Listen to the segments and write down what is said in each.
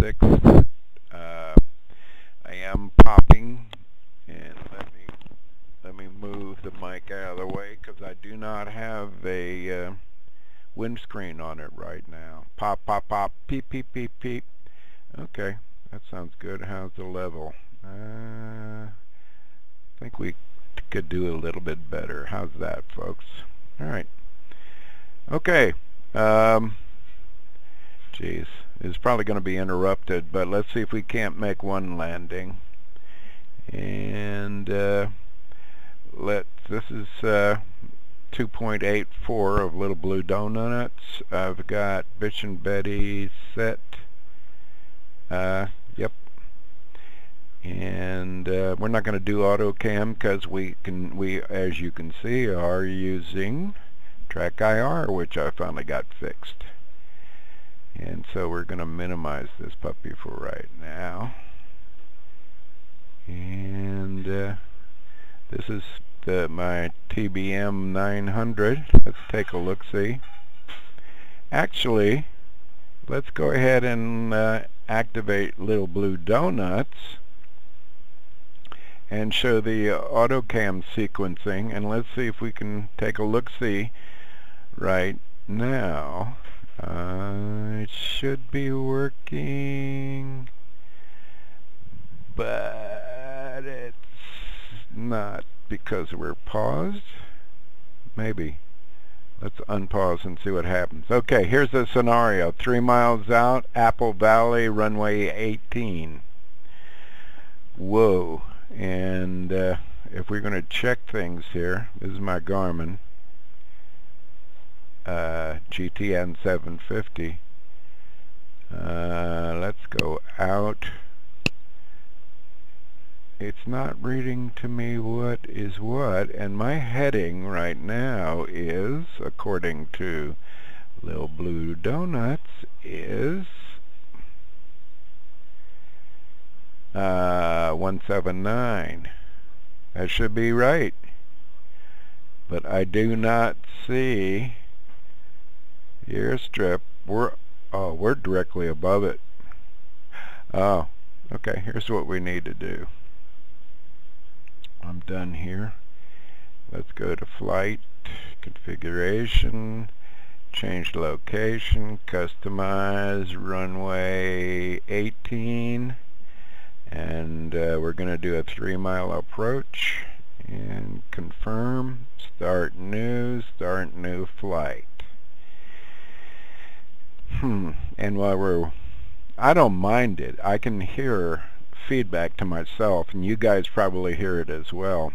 fixed. I am popping, and let me move the mic out of the way because I do not have a windscreen on it right now. Pop, pop, pop, peep, peep, peep, peep. Okay, that sounds good. How's the level? I think we could do a little bit better. How's that, folks? All right. Okay. Geez, it's probably going to be interrupted, but let's see if we can't make one landing. And this is 2.84 of LilBlueDonuts. I've got Bitch and Betty set. Yep. And we're not going to do auto cam because we, as you can see, are using TrackIR, which I finally got fixed. And so we're going to minimize this puppy for right now. And this is my TBM 900. Let's take a look-see. Actually, let's go ahead and activate LilBlueDonuts and show the auto cam sequencing, and let's see if we can take a look-see right now. It should be working, but it's not because we're paused. Maybe. Let's unpause and see what happens. Okay, here's the scenario. 3 miles out, AppleValley, runway 18. Whoa. And if we're going to check things here, this is my Garmin GTN 750. Let's go out. It's not reading to me what is what, and my heading right now is, according to LilBlueDonuts, is 179. That should be right, but I do not see the airstrip. We're directly above it. Oh, okay. Here's what we need to do. I'm done here. Let's go to flight configuration, change location, customize runway 18, and we're going to do a 3-mile approach and confirm, start new flight. And while I don't mind it. I can hear feedback to myself, and you guys probably hear it as well,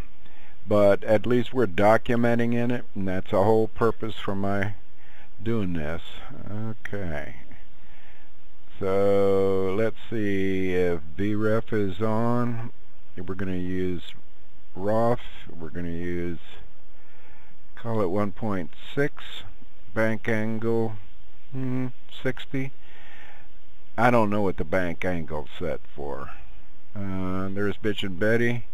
but at least we're documenting in it, and that's the whole purpose for my doing this. Okay, so let's see if VREF is on. We're going to use ROF. We're going to use, call it 1.6, bank angle 60. I don't know what the bank angle's set for. There's Bitch and Betty,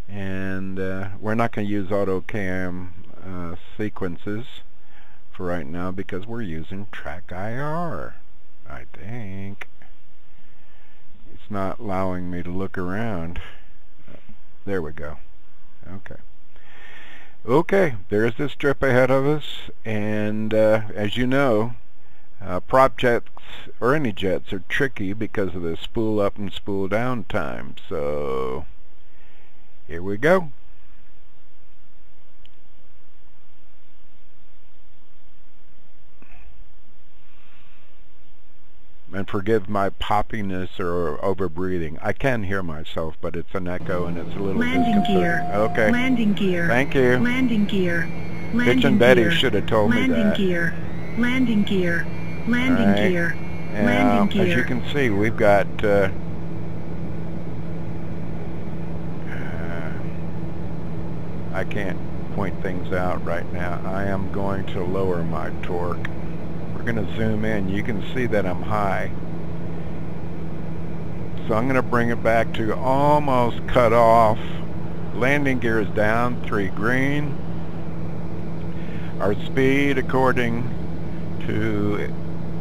and we're not going to use auto cam sequences for right now because we're using TrackIR. I think it's not allowing me to look around. There we go. Okay, there's the strip ahead of us, and as you know, prop jets or any jets are tricky because of the spool up and spool down time. So here we go. And forgive my poppiness or over breathing. I can hear myself, but it's an echo and it's a little landing gear. Okay. Landing gear. Thank you. Landing gear. Bitch and Betty should have told me that. Landing gear. Landing gear. Landing gear. Landing gear. As you can see, we've got I can't point things out right now. I am going to lower my torque. We're going to zoom in. You can see that I'm high. So I'm going to bring it back to almost cut off. Landing gear is down, 3 green. Our speed according to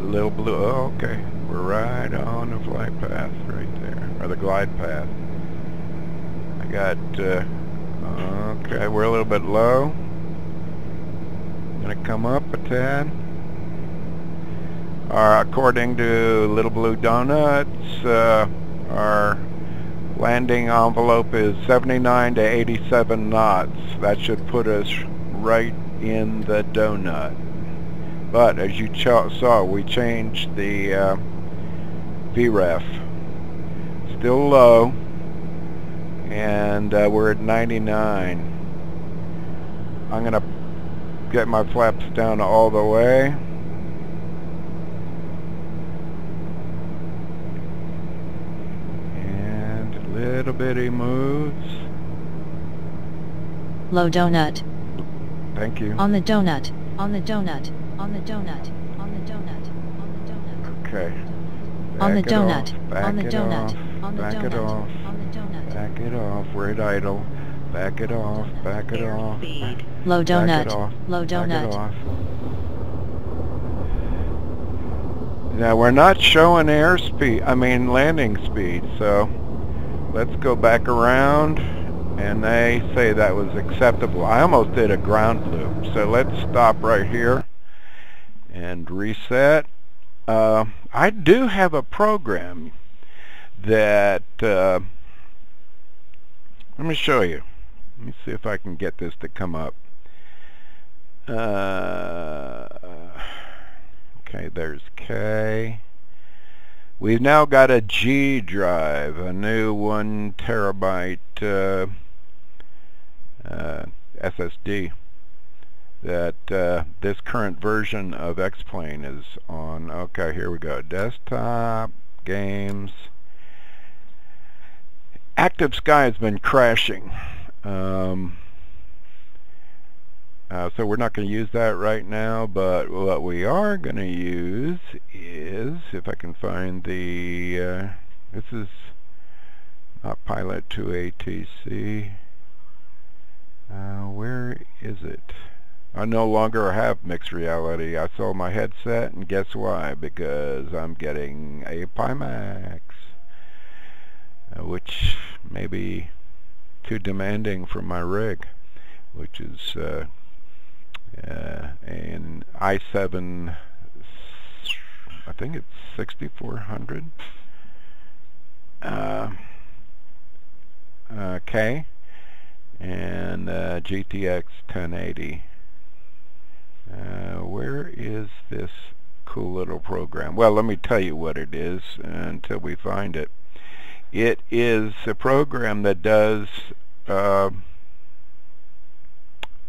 LilBlue, oh, okay, We're right on the flight path right there, or the glide path. I got, okay, we're a little bit low. Gonna come up a tad. According to LilBlueDonuts, our landing envelope is 79 to 87 knots. That should put us right in the donut. But as you saw, we changed the VREF. Still low, and we're at 99. I'm going to get my flaps down all the way. And little bitty moves. Low donut. Thank you. On the donut. On the donut. On the donut. On the donut. On the donut. Okay. On the donut. On the donut. On the Back it donut. off. On the donut. Back it off. We're at idle. Back it off. Back it off. Low Back donut. it off. Low Back it donut. off. Now we're not showing airspeed, landing speed, so let's go back around, and they say that was acceptable. I almost did a ground loop, so let's stop right here and reset. I do have a program that, let me show you. Let me see if I can get this to come up. Okay, there's K. We've now got a G drive, a new 1 terabyte SSD that this current version of X-Plane is on. Okay, here we go. Desktop, games. Active Sky has been crashing. So we're not going to use that right now, but what we are going to use is, if I can find the, this is not Pilot 2 ATC. Where is it? I no longer have mixed reality. I sold my headset, and guess why? Because I'm getting a Pimax, which may be too demanding for my rig, which is an i7, I think it's 6400 K, and GTX 1080. Where is this cool little program? Well, let me tell you what it is until we find it. It is a program that does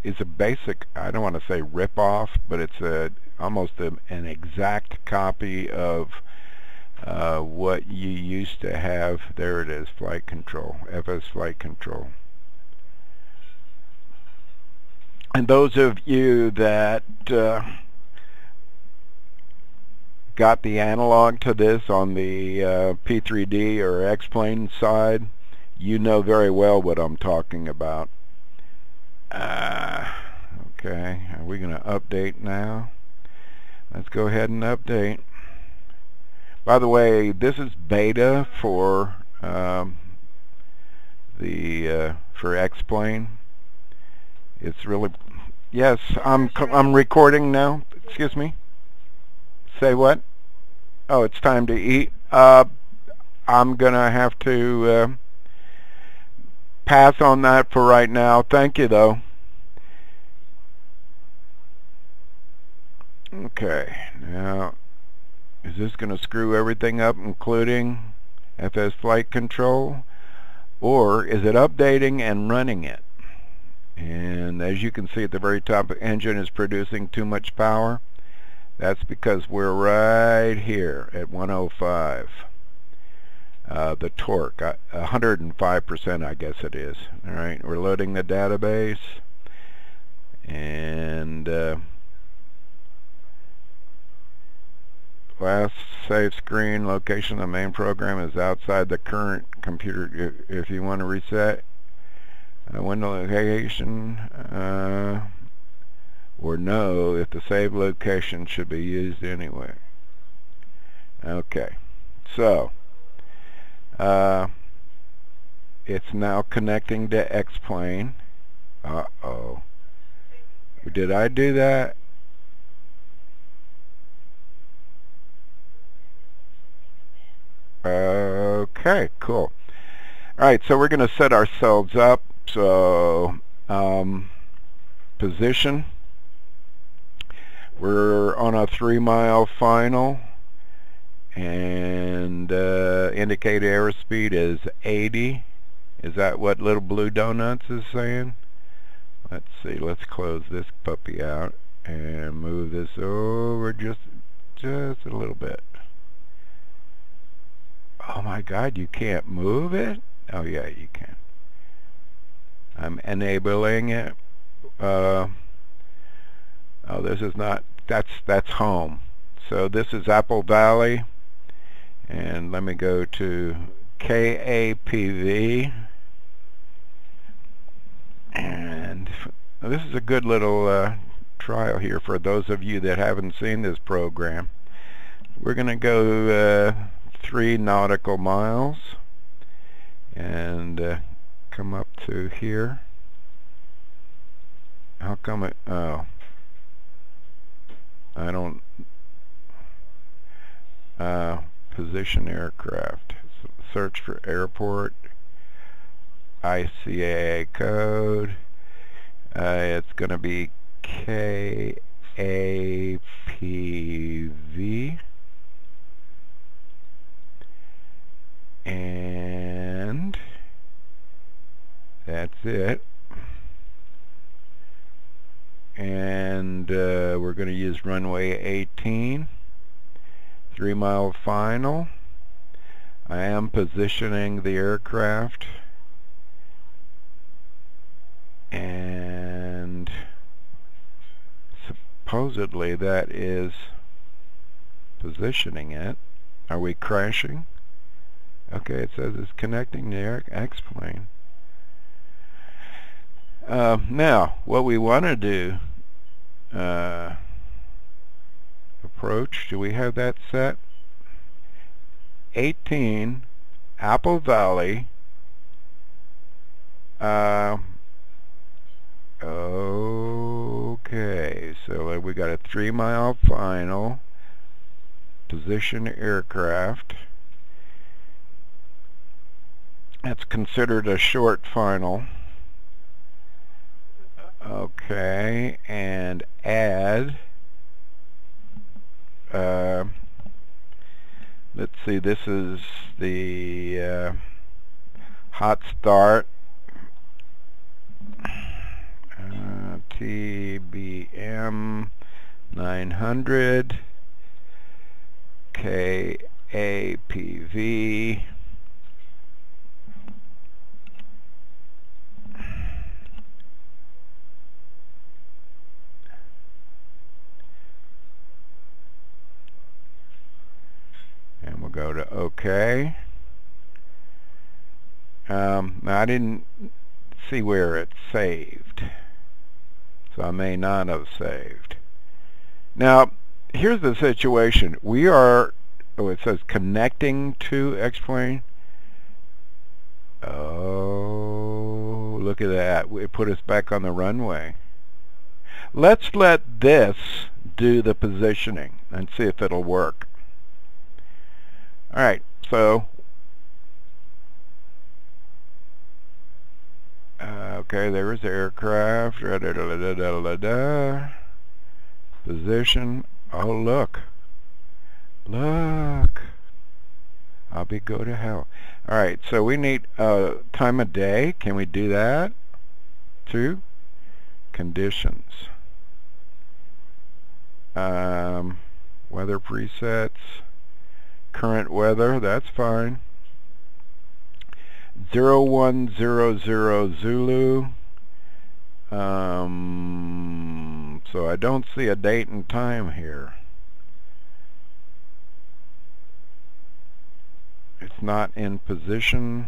is a basic, I don't want to say rip-off, but it's almost an exact copy of what you used to have. There it is, flight control, FS flight control. And those of you that got the analog to this on the P3D or X-Plane side, you know very well what I'm talking about. Okay, are we going to update now? Let's go ahead and update. By the way, this is beta for for X-Plane. It's really, yes, I'm recording now. Excuse me. Say what? Oh, it's time to eat. I'm gonna have to pass on that for right now. Thank you, though. Okay, now is this going to screw everything up, including FS flight control, or is it updating and running it? And as you can see at the very top, the engine is producing too much power. That's because we're right here at 105. The torque, 105% I guess it is. Alright, we're loading the database, and last save screen location of the main program is outside the current computer. If you want to reset window location, or no, if the save location should be used anyway. Okay, so it's now connecting to X-plane. Uh-oh. Did I do that? Okay, cool. Alright, so we're going to set ourselves up. So, position. We're on a 3-mile final, and indicated airspeed is 80. Is that what LilBlueDonuts is saying? Let's see, let's close this puppy out and move this over just a little bit. Oh my God, you can't move it? Oh yeah, you can. I'm enabling it. Oh, this is not, that's home. So this is AppleValley, and let me go to KAPV, and this is a good little trial here for those of you that haven't seen this program. We're going to go 3 nautical miles and come up to here. How come it, oh, I don't, position aircraft, search for airport, ICAA code, it's going to be KAPV, and that's it. And we're going to use Rwy18, 3-mile final. I am positioning the aircraft, and supposedly that is positioning it. Are we crashing? Okay, it says it's connecting the X-plane. Now, what we want to do, approach, do we have that set? 18, AppleValley, okay, so we got a 3-mile final, position aircraft. That's considered a short final. Okay, and add, let's see, this is the HotStart, TBM 900, KAPV, and we'll go to OK. Now I didn't see where it's saved, so I may not have saved. Now here's the situation. We are, oh, it says connecting to X-plane. Oh, look at that. It put us back on the runway. Let's let this do the positioning and see if it'll work. Alright, so okay, there is the aircraft. Position. Oh, look. Look. I'll be go to hell. Alright, so we need time of day. Can we do that? 2. Conditions. Weather presets. Current weather, that's fine. 0100 Zulu. So I don't see a date and time here. It's not in position.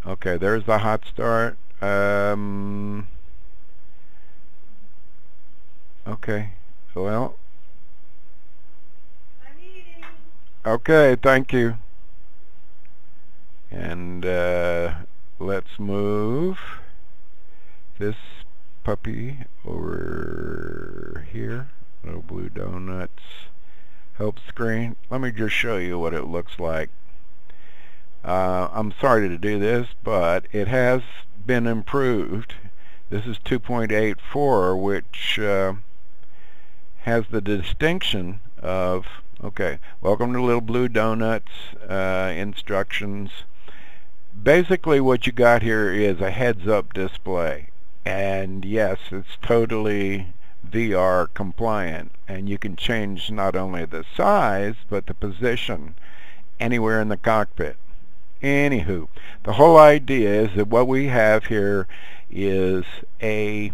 Okay, there's the HotStart. Okay, well, Okay, thank you. And let's move this puppy over here. LilBlueDonuts help screen. Let me just show you what it looks like. I'm sorry to do this, but it has been improved. This is 2.84, which has the distinction of, okay, welcome to LilBlueDonuts, instructions. Basically what you got here is a heads-up display, and yes, it's totally VR compliant, and you can change not only the size but the position anywhere in the cockpit. Anywho, the whole idea is that what we have here is a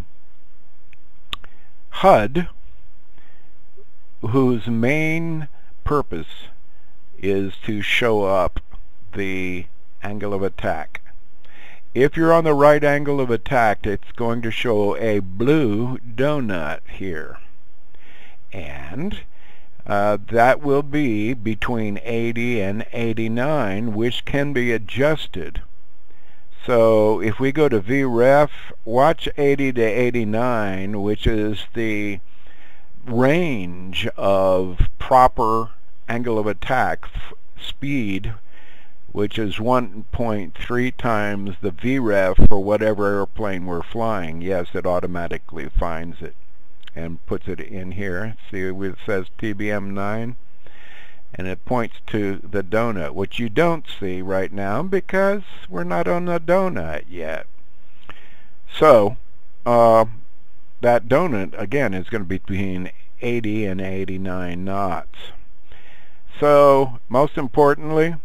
HUD whose main purpose is to show up the angle of attack. If you're on the right angle of attack, it's going to show a blue donut here, and that will be between 80 and 89, which can be adjusted. So if we go to VREF, watch 80 to 89, which is the range of proper angle of attack speed, which is 1.3 times the VREF for whatever airplane we're flying. Yes, it automatically finds it and puts it in here. See, it says TBM 9, and it points to the donut, which you don't see right now because we're not on the donut yet. So that donut again is going to be between 80 and 89 knots. So most importantly,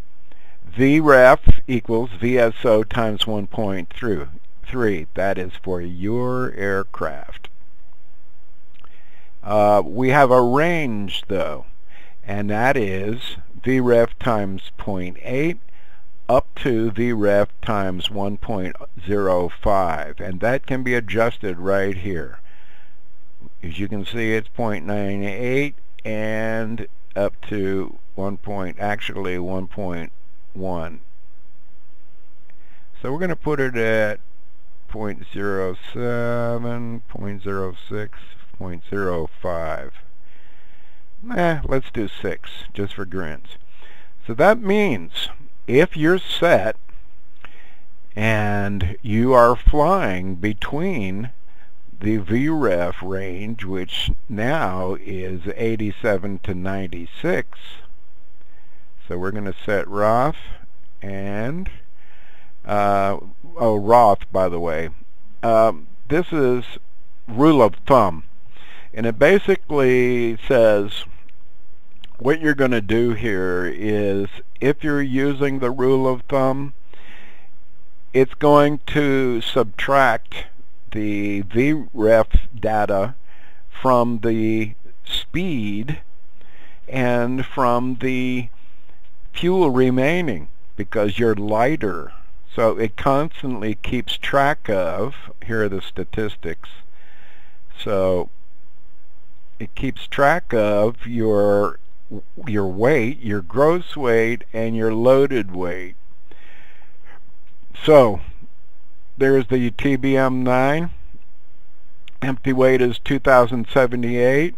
VREF equals VSO times 1.3. That is for your aircraft. We have a range though, and that is VREF times 0.8 up to VREF times 1.05, and that can be adjusted right here. As you can see, it's 0.98 and up to 1.1. So we're going to put it at 0.07, 0.06, 0.05. Let's do 6 just for grins. So that means if you're set and you are flying between the VREF range, which now is 87 to 96, so we're going to set ROF and ROF, by the way, this is rule of thumb, and it basically says what you're going to do here is, if you're using the rule of thumb, it's going to subtract the VREF data from the speed and from the fuel remaining, because you're lighter. So it constantly keeps track of, here are the statistics, so it keeps track of your weight, your gross weight, and your loaded weight. So there's the TBM 9. Empty weight is 2,078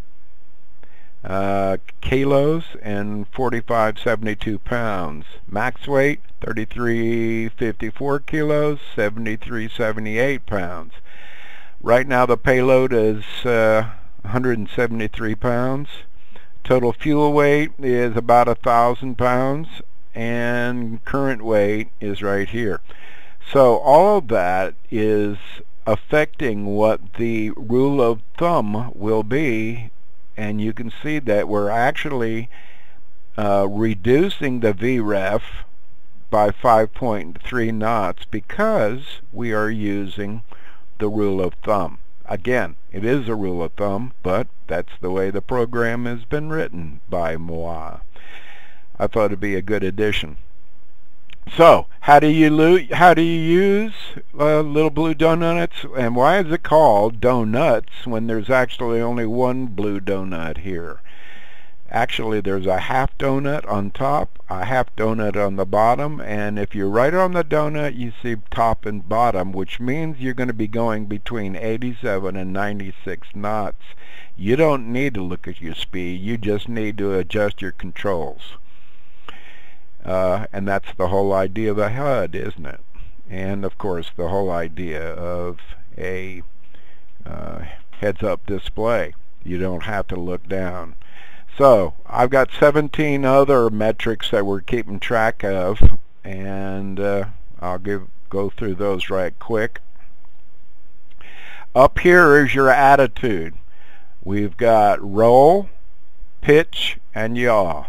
kilos and 4,572 pounds. Max weight 3,354 kilos, 7,378 pounds. Right now the payload is 173 pounds. Total fuel weight is about 1,000 pounds, and current weight is right here. So all of that is affecting what the rule of thumb will be, and you can see that we're actually reducing the VREF by 5.3 knots because we are using the rule of thumb. Again, it is a rule of thumb, but that's the way the program has been written by Moa. I thought it'd be a good addition. So, how do you use LilBlueDonuts, and why is it called donuts when there's actually only one blue donut here? Actually, there's a half donut on top, a half donut on the bottom, and if you're right on the donut, you see top and bottom, which means you're going to be going between 87 and 96 knots. You don't need to look at your speed, you just need to adjust your controls. And that's the whole idea of a HUD, isn't it? And of course, the whole idea of a heads-up display. You don't have to look down. So I've got 17 other metrics that we're keeping track of, and I'll go through those right quick. Up here is your attitude. We've got roll, pitch, and yaw.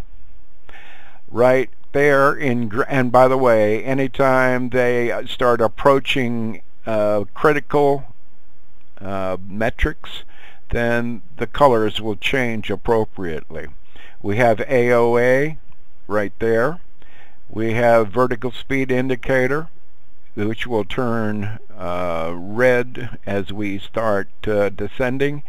Right there and by the way, anytime they start approaching critical metrics, then the colors will change appropriately. We have AOA right there. We have vertical speed indicator, which will turn red as we start descending,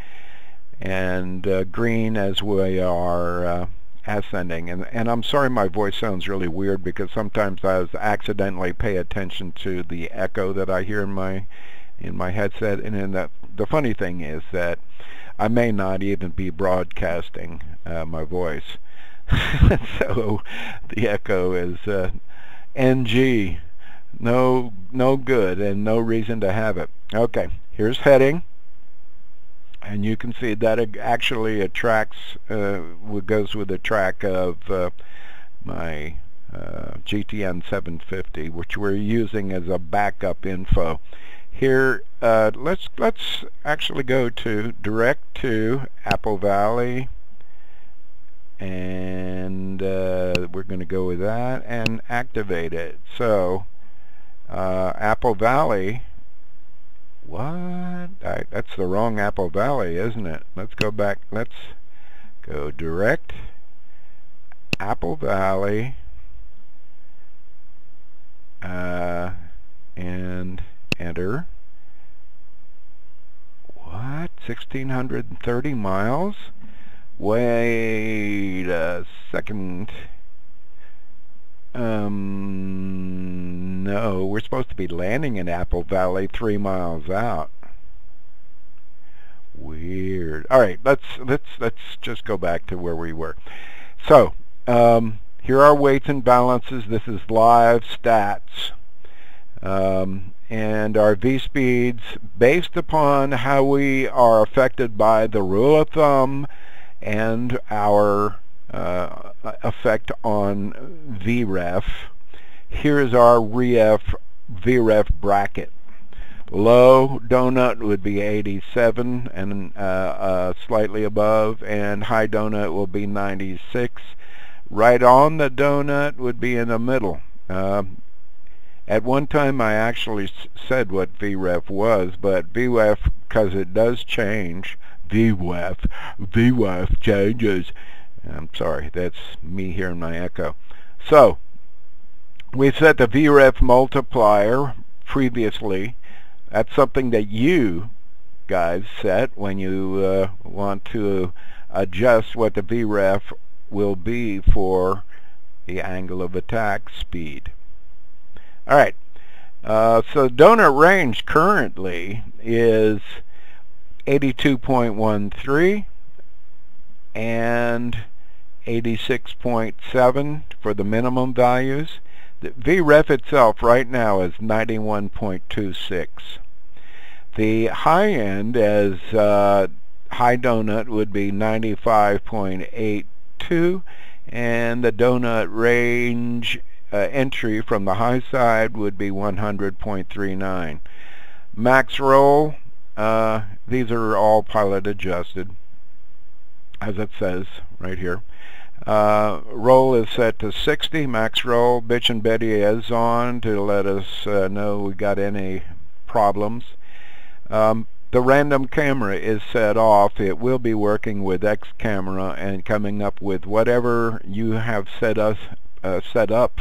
and green as we are ascending. And I'm sorry my voice sounds really weird, because sometimes I accidentally pay attention to the echo that I hear in my headset, and then the funny thing is that I may not even be broadcasting my voice. So the echo is NG, no good, and no reason to have it. Okay, here's heading, and you can see that it actually goes with the track of my GTN 750, which we're using as a backup info. Here, let's actually go direct to AppleValley, and we're going to go with that and activate it. So AppleValley, what? That's the wrong AppleValley, isn't it? Let's go back. Let's go direct AppleValley, and enter. What? 1,630 miles? Wait a second. No, we're supposed to be landing in AppleValley 3 miles out. Weird. All right, let's just go back to where we were. So here are weights and balances. This is live stats. And our V-speeds based upon how we are affected by the rule of thumb and our effect on VREF. Here's our VREF bracket. Low donut would be 87 and slightly above, and high donut will be 96. Right on the donut would be in the middle. At one time I actually said what VREF was, but VREF, because it does change, VREF changes. I'm sorry, that's me hearing my echo. So we set the VREF multiplier previously. That's something that you guys set when you want to adjust what the VREF will be for the angle of attack speed. Alright, so donut range currently is 82.13 and 86.7 for the minimum values. The VREF itself right now is 91.26. The high end as high donut would be 95.82, and the donut range entry from the high side would be 100.39. Max roll, these are all pilot adjusted, as it says right here. Roll is set to 60. Max roll. Bitch and Betty is on to let us know we got any problems. The random camera is set off. It will be working with X camera and coming up with whatever you have set up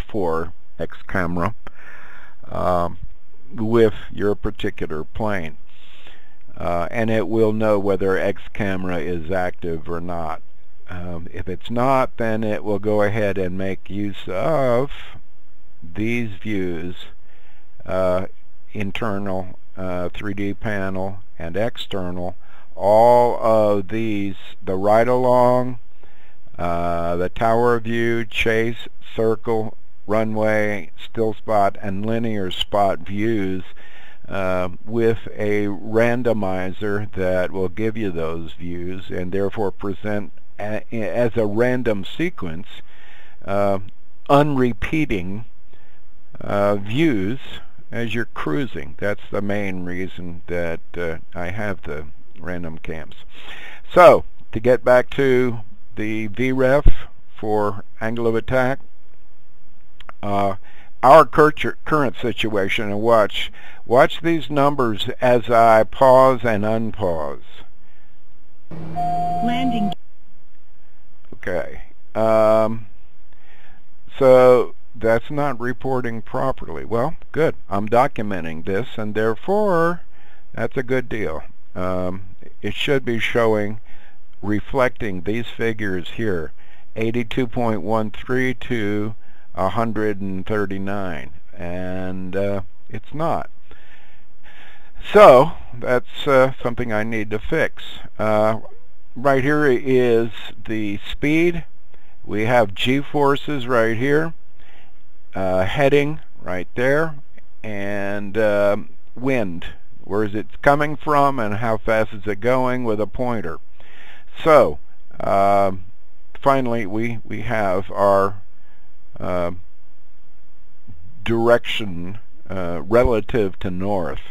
for X camera with your particular plane, and it will know whether X camera is active or not. If it's not, then it will go ahead and make use of these views, internal 3D panel and external. All of these, the ride-along, the tower view, chase, circle, runway, still spot, and linear spot views with a randomizer that will give you those views and therefore present as a random sequence unrepeating views as you're cruising. That's the main reason that I have the random cams. So to get back to the VREF for angle of attack, our current situation, and watch these numbers as I pause and unpause. Landing. Okay, so that's not reporting properly. Well, good. I'm documenting this, and therefore that's a good deal. It should be showing, reflecting these figures here, 82.13 to 139, and it's not. So that's something I need to fix. Right here is the speed. We have G-forces right here, heading right there, and wind. Where is it coming from and how fast is it going with a pointer. So finally we have our direction relative to north,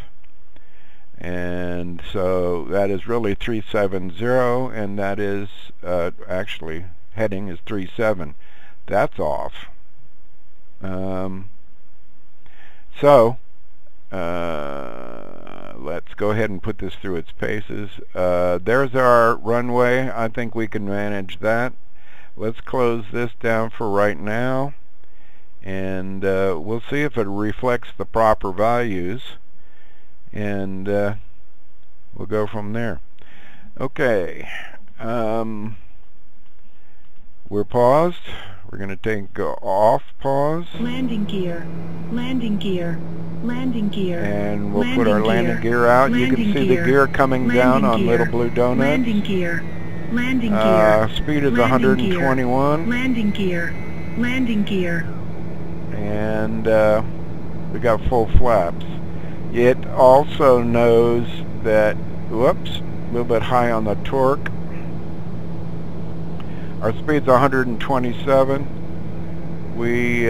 and so that is really 370, and that is actually heading is 37. That's off. So let's go ahead and put this through its paces. There's our runway. I think we can manage that. Let's close this down for right now, and we'll see if it reflects the proper values, and we'll go from there. Okay, we're paused. We're going to take off pause. Landing gear. Landing gear. Landing gear. And we'll put our landing gear out. You can see the gear coming down on LilBlueDonuts. Landing gear. Landing gear. Speed is 121. Landing gear. Landing gear. And we got full flaps. It also knows that, whoops, a little bit high on the torque. Our speed's 127. We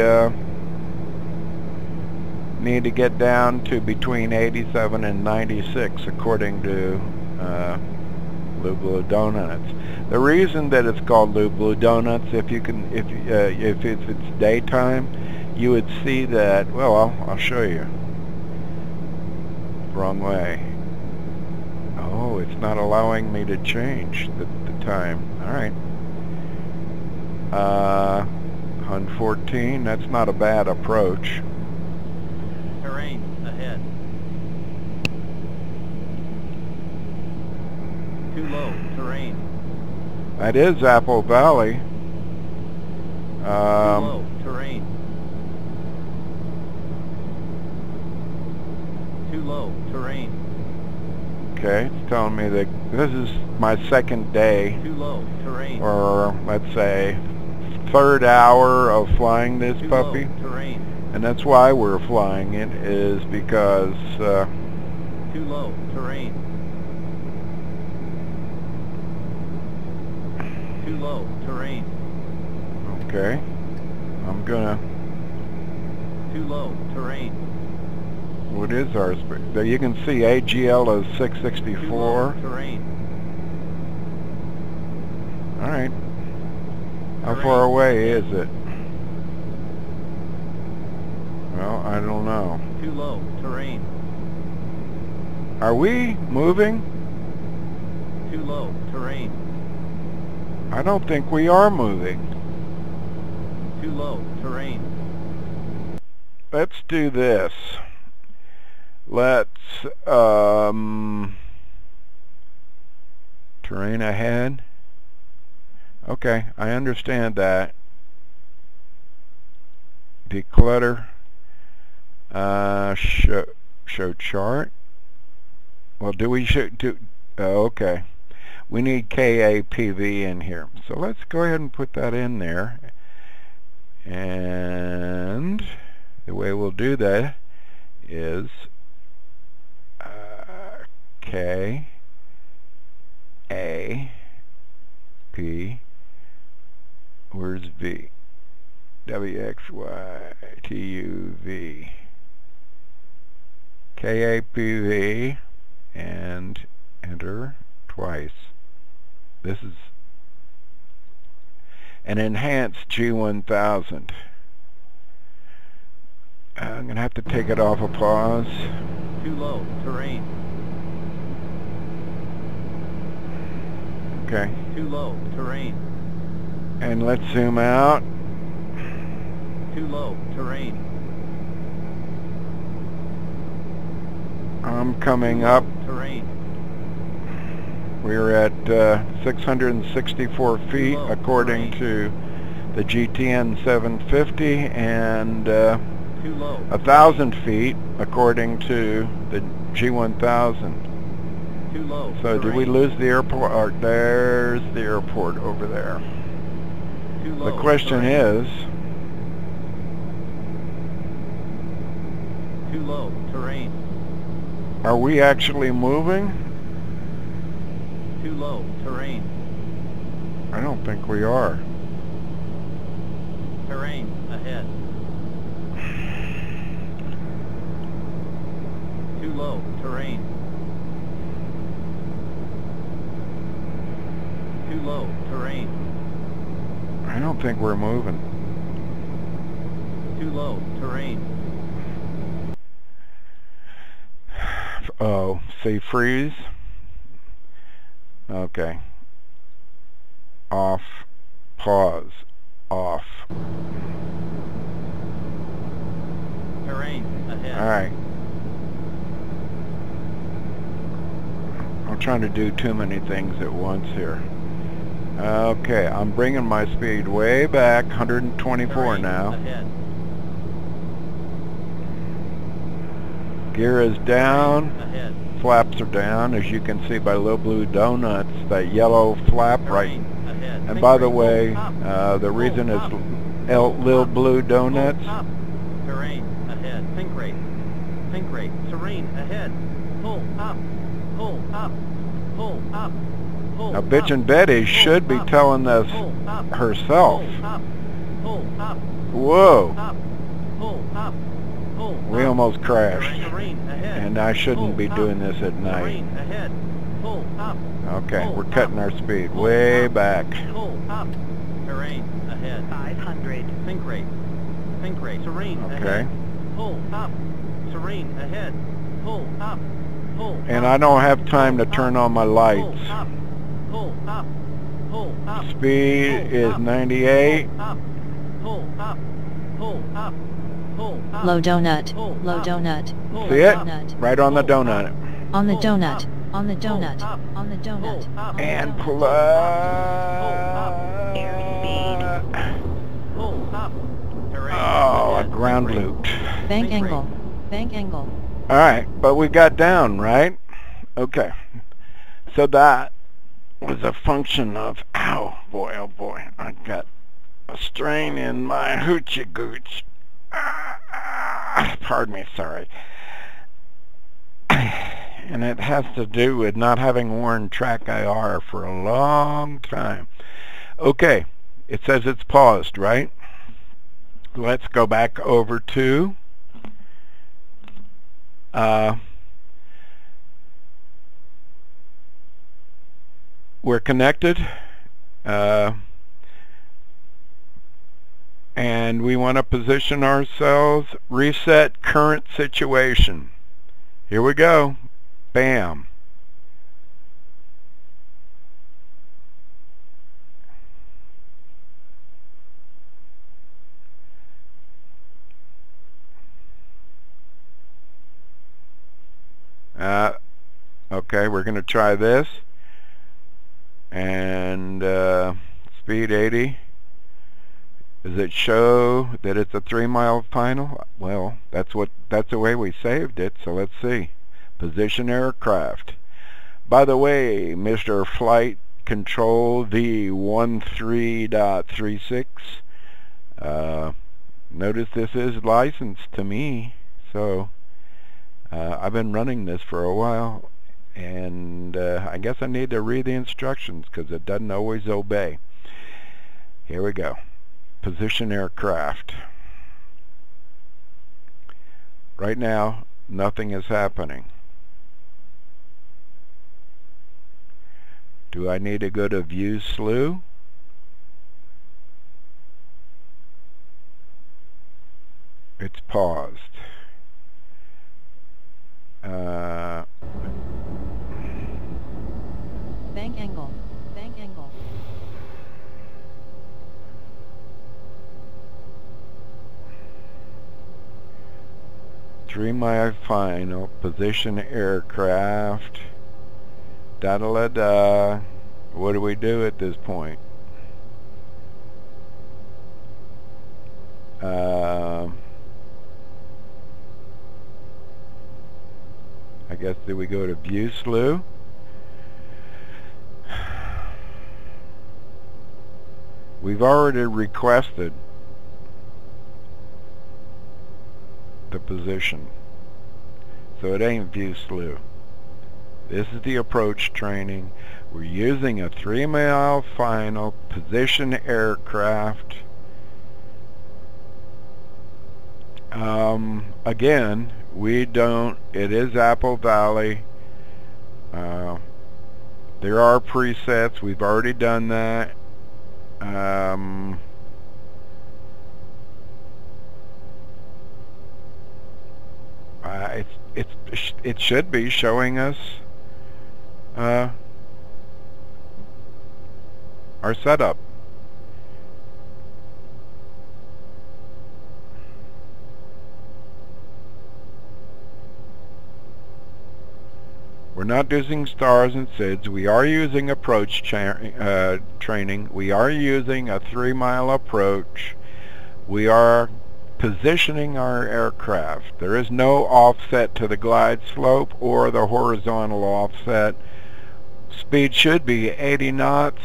need to get down to between 87 and 96 according to LilBlueDonuts. The reason that it's called LilBlueDonuts, if it's daytime, you would see that. Well, I'll show you. Wrong way. Oh, it's not allowing me to change the time. All right. 114. That's not a bad approach. Terrain ahead. Too low terrain. That is AppleValley. Too low terrain. Too low terrain. Okay, it's telling me that this is my second day, Too low terrain. or let's say third hour of flying this Too puppy, low terrain. and that's why we're flying it, is because Too low terrain. Too low terrain. okay, I'm gonna, Too low terrain. what is our speed? There you can see AGL is Too 664. low terrain. Alright, how Terrain. far away is it? Well, I don't know. Too low terrain. Are we moving? Too low terrain. I don't think we are moving. Too low terrain. Let's do this. Let's terrain ahead. Okay, I understand that. Declutter. Show chart. Well, do we okay. We need KAPV in here. So let's go ahead and put that in there. And the way we'll do that is K A P, where's V? WXYTUV. KAPV, and enter twice. This is an enhanced G1000. I'm going to have to take it off a pause. Too low. Terrain. Okay. Too low. Terrain. And let's zoom out. Too low. Terrain. I'm coming up. Terrain. We're at 664 feet according to the GTN 750 and 1,000 feet according to the G1000. Too low. So did we lose the airport? There's the airport over there. Too low. The question is, too low. Terrain. are we actually moving? Too low. Terrain. I don't think we are. Terrain ahead. Too low. Terrain. Too low. Terrain. I don't think we're moving. Too low. Terrain. Oh, say freeze. Okay. Off. Pause. Off. Terrain ahead. Alright. I'm trying to do too many things at once here. Okay, I'm bringing my speed way back, 124 Terrain now. ahead. Gear is down. Ahead. Flaps are down, as you can see by LilBlueDonuts, that yellow flap right. Terrain ahead. And Think by the right. way, Pull up. the reason Pull is up. LilBlueDonuts. Pull up. Terrain ahead. Think rate. Think rate. Terrain ahead. Pull up. Pull up. Pull up. Pull Now, up. Bitchin' Betty Pull should be up. telling this Pull up. herself. Pull up. Pull up. Whoa, Up. Pull up. Pull we up. almost crashed. Terrain ahead. And I shouldn't Pull be up. doing this at night. Terrain ahead. Pull up. Okay, Pull we're up. cutting our speed Pull way up. back. Pull up. Terrain ahead. 500. Think rate. Think rate. Terrain Okay. ahead. Pull up. Terrain ahead. Pull up. Pull And up. I don't have time to Pull turn up. on my Pull lights. up. Pull up. Pull up. Speed Pull is up. 98. Pull up. Pull up. Pull up. Pull up. Low donut, Pull low up. donut, Pull See it? up. donut, Right on the Pull up. donut. on the Pull donut, up. on the Pull donut, up. on the donut, Pull up. on the And donut. plus... Pull up. Terrain Oh, a ahead. ground Think rate. loop. Bank Think rate. angle, bank angle. Alright, but we got down, right? Okay. So that was a function of, ow, boy, oh boy, I got a strain in my hoochie gooch. Pardon me, sorry. And it has to do with not having worn track IR for a long time. Okay, it says it's paused, right? Let's go back over to we're connected, and we want to position ourselves, reset current situation. Here we go. Bam. Okay, we're going to try this. And speed 80. Does it show that it's a 3-mile final? Well, that's the way we saved it, so let's see. Position aircraft. By the way, Mr. Flight Control V13.36, notice this is licensed to me, so I've been running this for a while, and I guess I need to read the instructions because it doesn't always obey. Here we go. Position aircraft. Right now, nothing is happening. Do I need to go to View Slew? It's paused. Bank angle. Bank angle. Three-mile final. Position aircraft. Da-da-da-da. What do we do at this point? I guess do we go to View Slew? We've already requested the position, so it ain't View Slew. This is the approach training. We're using a 3-mile final, position aircraft. Again, we don't, it is AppleValley. There are presets. We've already done that. It should be showing us our setup. We're not using stars and SIDS. We are using approach training. We are using a 3-mile approach. We are positioning our aircraft. There is no offset to the glide slope or the horizontal offset. Speed should be 80 knots.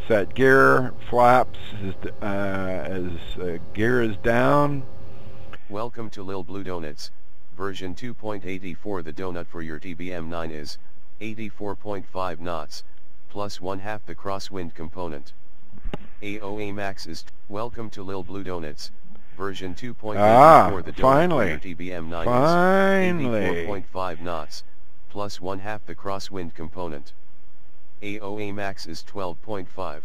Set gear, flaps as gear is down. Welcome to LilBlueDonuts, version 2.84. The donut for your TBM 9 is 84.5 knots, plus 1/2 the crosswind component. AOA max is, welcome to LilBlueDonuts, version 2.84. The donut Finally. for your TBM 9 Finally. is 84.5 knots, plus 1/2 the crosswind component. AOA max is 12.5.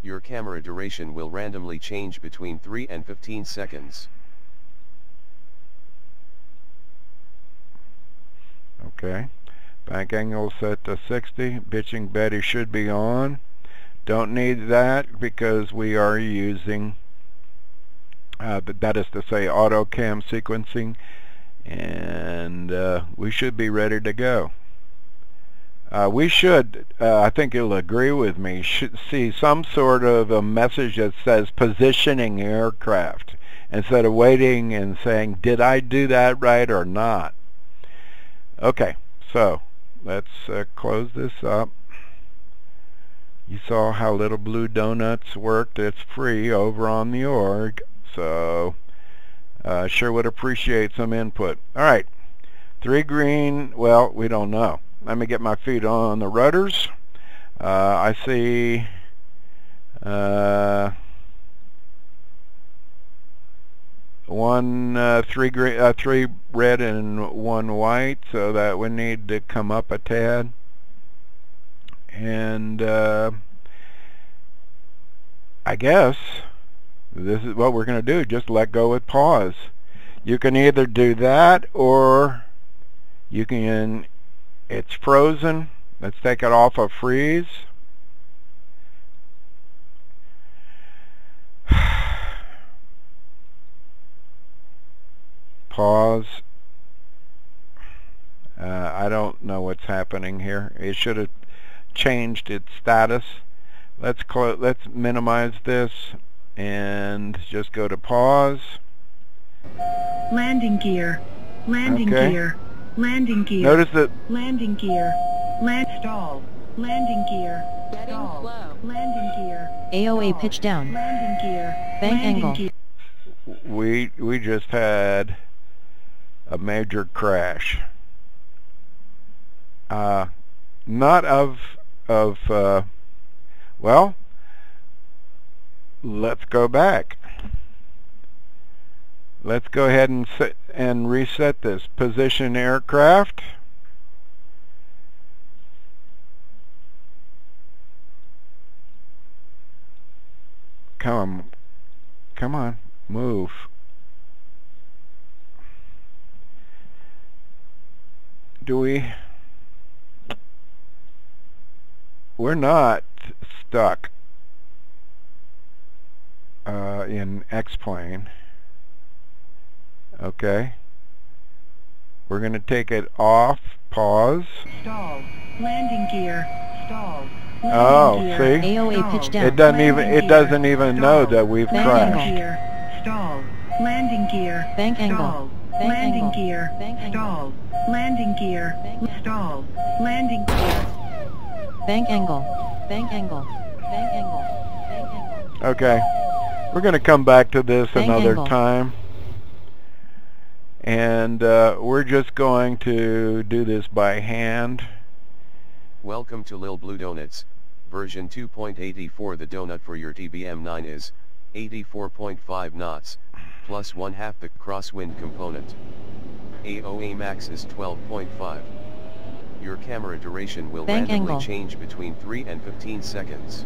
Your camera duration will randomly change between 3 and 15 seconds. Okay. Bank angle set to 60. Bitching Betty should be on. Don't need that because we are using, that is to say, auto cam sequencing, and we should be ready to go. We should, I think you'll agree with me, should see some sort of a message that says positioning aircraft instead of waiting and saying, did I do that right or not? Okay, so let's close this up. You saw how LilBlueDonuts worked. It's free over on the org, so sure would appreciate some input. All right, 3 green, well, we don't know. Let me get my feet on the rudders. I see 3 red and 1 white, so that we need to come up a tad. And I guess this is what we're going to do, just let go with pause. You can either do that or you can, it's frozen, let's take it off of freeze. Pause. I don't know what's happening here. It should have changed its status. let's minimize this and just go to pause. Landing gear. Landing Okay. gear. Landing gear. Notice that Landing gear. Stall. Landing gear. Stall. Landing gear. AOA pitch down. Landing gear. Bank Landing angle. gear. we just had a major crash. Not of well, let's go back. Let's go ahead and reset this. Position aircraft. Come on, move. We're not stuck in X-plane. Okay. We're going to take it off, pause. Stall. Landing gear. Stall. Oh, Landing see? gear. AOA Stall. pitch down. It doesn't even know that we've Bank crashed. Landing gear. Stall. Landing gear. Bank angle. Stall. Bank Landing angle. gear. Bank angle. Stall. Landing gear. Bank angle. Stall. Landing gear. Bank angle. Bank angle. Bank angle. Bank angle. Okay. We're going to come back to this Bank another angle. time. And we're just going to do this by hand. Welcome to LilBlueDonuts, version 2.84. The donut for your TBM9 is 84.5 knots, plus 1/2 the crosswind component. AOA max is 12.5. Your camera duration will Bank randomly angle. change between 3 and 15 seconds.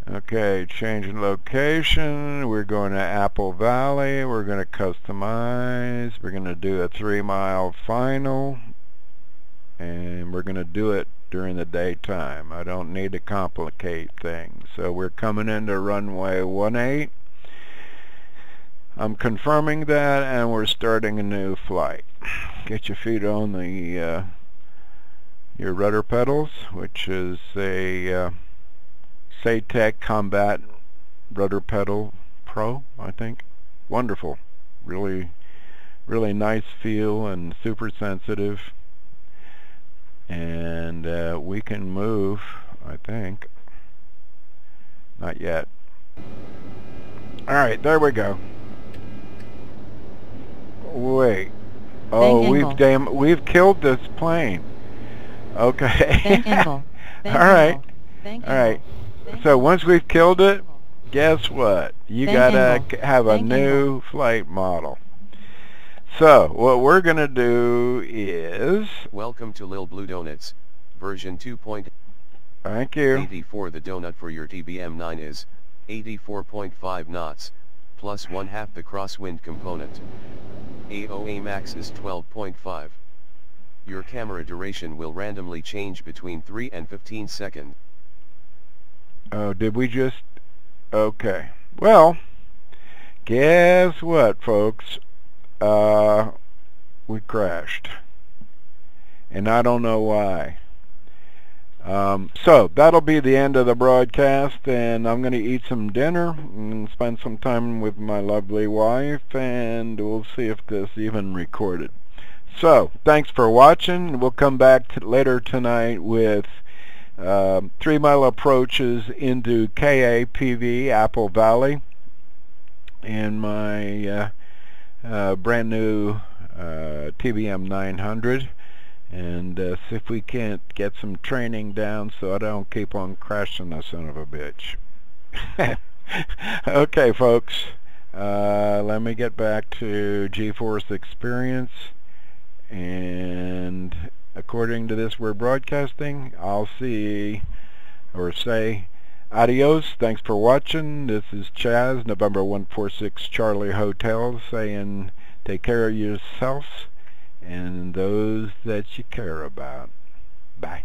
Okay, change in location. We're going to AppleValley. We're going to customize. We're going to do a 3-mile final. And we're going to do it during the daytime. I don't need to complicate things. So we're coming into runway 18. I'm confirming that, and we're starting a new flight. Get your feet on the your rudder pedals, which is a Tech Combat Rudder Pedal Pro, I think. Wonderful. Really nice feel and super sensitive. And we can move, I think. Not yet. Alright, there we go. Wait. Oh, Bank we've killed this plane. Okay. Bank angle. Bank Alright. angle. Bank Alright. angle. Bank So once we've killed it, guess what? You Bank gotta angle. have a Bank new flight model. So what we're gonna do is, Welcome to LilBlueDonuts, version 2.84. thank you. The donut for your TBM9 is 84.5 knots, plus 1/2 the crosswind component. AOA max is 12.5. Your camera duration will randomly change between 3 and 15 seconds. Oh, did we just? Okay. Well, guess what, folks? We crashed. And I don't know why. So, that'll be the end of the broadcast, and I'm going to eat some dinner and spend some time with my lovely wife, and we'll see if this even recorded. So, thanks for watching. We'll come back later tonight with 3-mile approaches into KAPV, AppleValley, and my brand new TBM 900, and see if we can't get some training down so I don't keep on crashing the son of a bitch. Okay, folks, let me get back to GeForce Experience, and according to this we're broadcasting. I'll see or say adios. Thanks for watching. This is Chaz, November 146 Charlie Hotel, saying take care of yourselves and those that you care about. Bye.